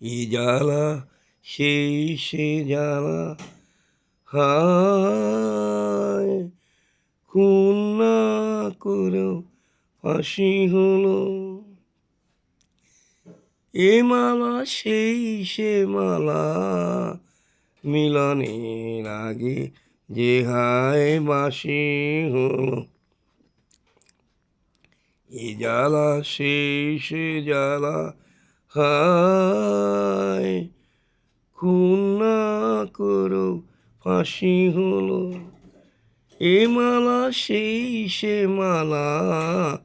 এ জ্বালা সেই সে জ্বালা হায় খুন না করেও ফাঁসি হলো। এ মালা সেই সে মালা মিলনের আগে যে হায় বাসি হলো। এ জ্বালা সেই সে জ্বালা হায় খুন না করো ফাঁসি হলো। এ মালা সেই সে মালা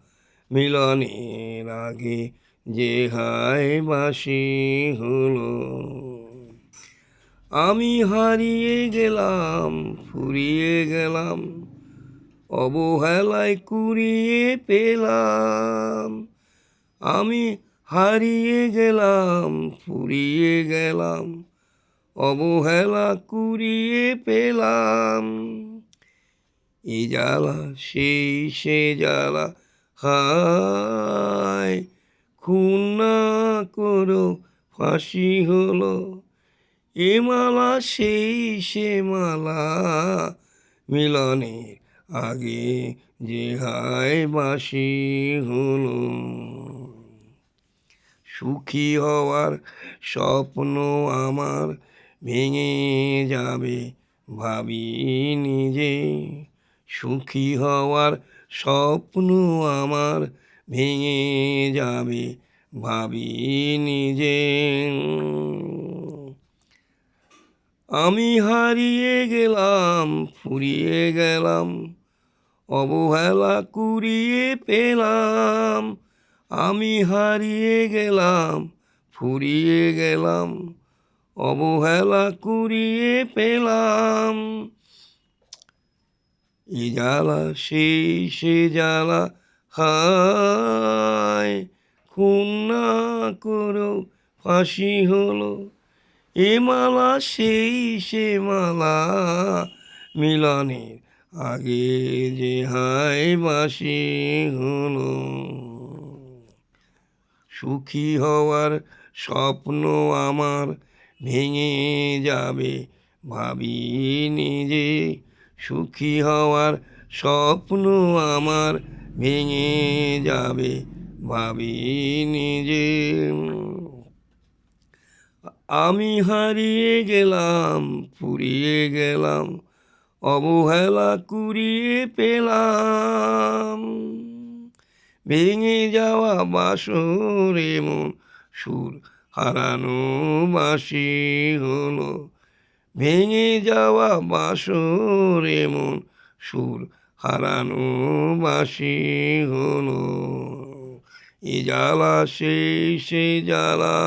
মিলনের আগে যে হায় বাসি হলো। আমি হারিয়ে গেলাম ফুরিয়ে গেলাম অবহেলায় কুড়িয়ে পেলাম। আমি হারিয়ে গেলাম ফুরিয়ে গেলাম অবহেলা কুড়িয়ে পেলাম। এ জ্বালা সেই সে জ্বালা হায় খুন না করো ফাঁসি হলো। এ মালা সেই সে মালা মিলনের আগে যে হায় বাসি হলো। সুখী হওয়ার স্বপ্ন আমার ভেঙে যাবে ভাবিনি যে। সুখী হওয়ার স্বপ্ন আমার ভেঙে যাবে ভাবিনি যে। আমি হারিয়ে গেলাম ফুরিয়ে গেলাম অবহেলা কুড়িয়ে পেলাম। আমি হারিয়ে গেলাম ফুরিয়ে গেলাম অবহেলা কুড়িয়ে পেলাম। এ জ্বালা সেই সে জ্বালা হায় খুন না করো ফাঁসি হলো। এ মালা সেই সে মালা মিলনের আগে যে হায় বাসি হলো। সুখী হওয়ার স্বপ্ন আমার ভেঙে যাবে ভাবিনি যে। সুখী হওয়ার স্বপ্ন আমার ভেঙে যাবে ভাবিনি যে। আমি হারিয়ে গেলাম ফুরিয়ে গেলাম অবহেলা কুড়িয়ে পেলাম। ভেঙে যাওয়া বাসর এমন সুর হারানো বাসি হলো। ভেঙে যাওয়া বাসর এমন সুর হারানো বাসি হলো। এ জ্বালা সেই সে জ্বালা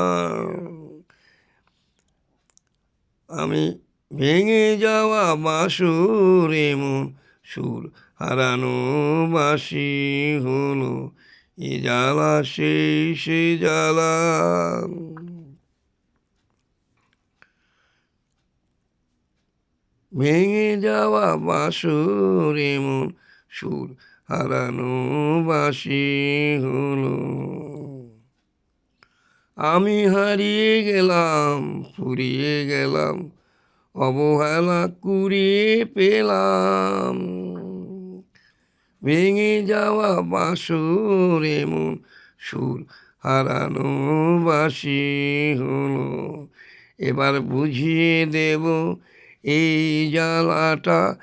আমি ভেঙে যাওয়া বাসর এমন সুর হারানো বাসি হলো। এ জ্বালা সেই সে জ্বালা ভেঙে যাওয়া বাসর এমন সুর হারানো বাসি হলো। আমি হারিয়ে গেলাম ফুরিয়ে গেলাম অবহেলা কুড়িয়ে পেলাম। ভেঙে যাওয়া বাসর এমন সুর হারানো বাসি হলো। এবার বুঝিয়ে দেব এই জ্বালাটা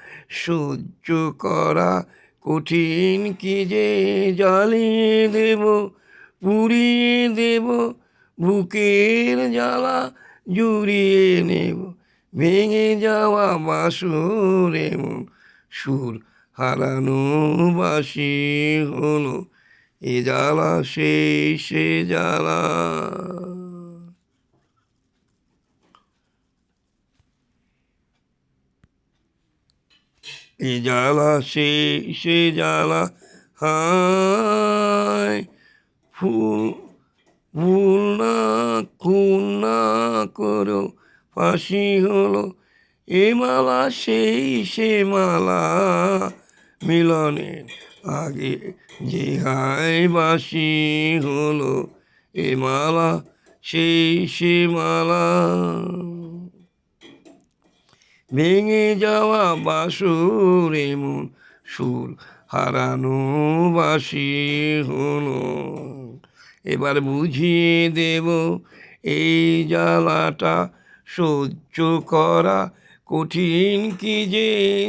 সহ্য করা কঠিন কি যে। জ্বালিয়ে দেব পুড়িয়ে দেব বুকের জ্বালা জুড়িয়ে নেব। ভেঙে যাওয়া বাসর এমন সুর হারানো বাসি হলো। এ জ্বালা সেই সে জ্বালা। এ জ্বালা সেই সে জ্বালা হায় ভুল না খুন না করো ফাঁসি হলো। এ মালা সেই সে মালা মিলনের আগে যে হায় বাসি হলো। এ মালা সেই সে মালা। ভেঙে যাওয়া বাসর এমন সুর হারানো বাসি হলো। এবার বুঝিয়ে দেব এই জ্বালাটা সহ্য করা কঠিন, কি যে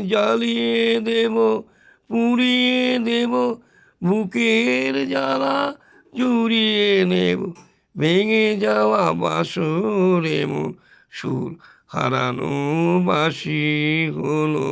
জ্বালিয়ে দেব পুড়িয়ে দেব বুকের জ্বালা জুড়িয়ে নেব। ভেঙে যাওয়া বাসর এমন সুর হারানো বাসি হলো।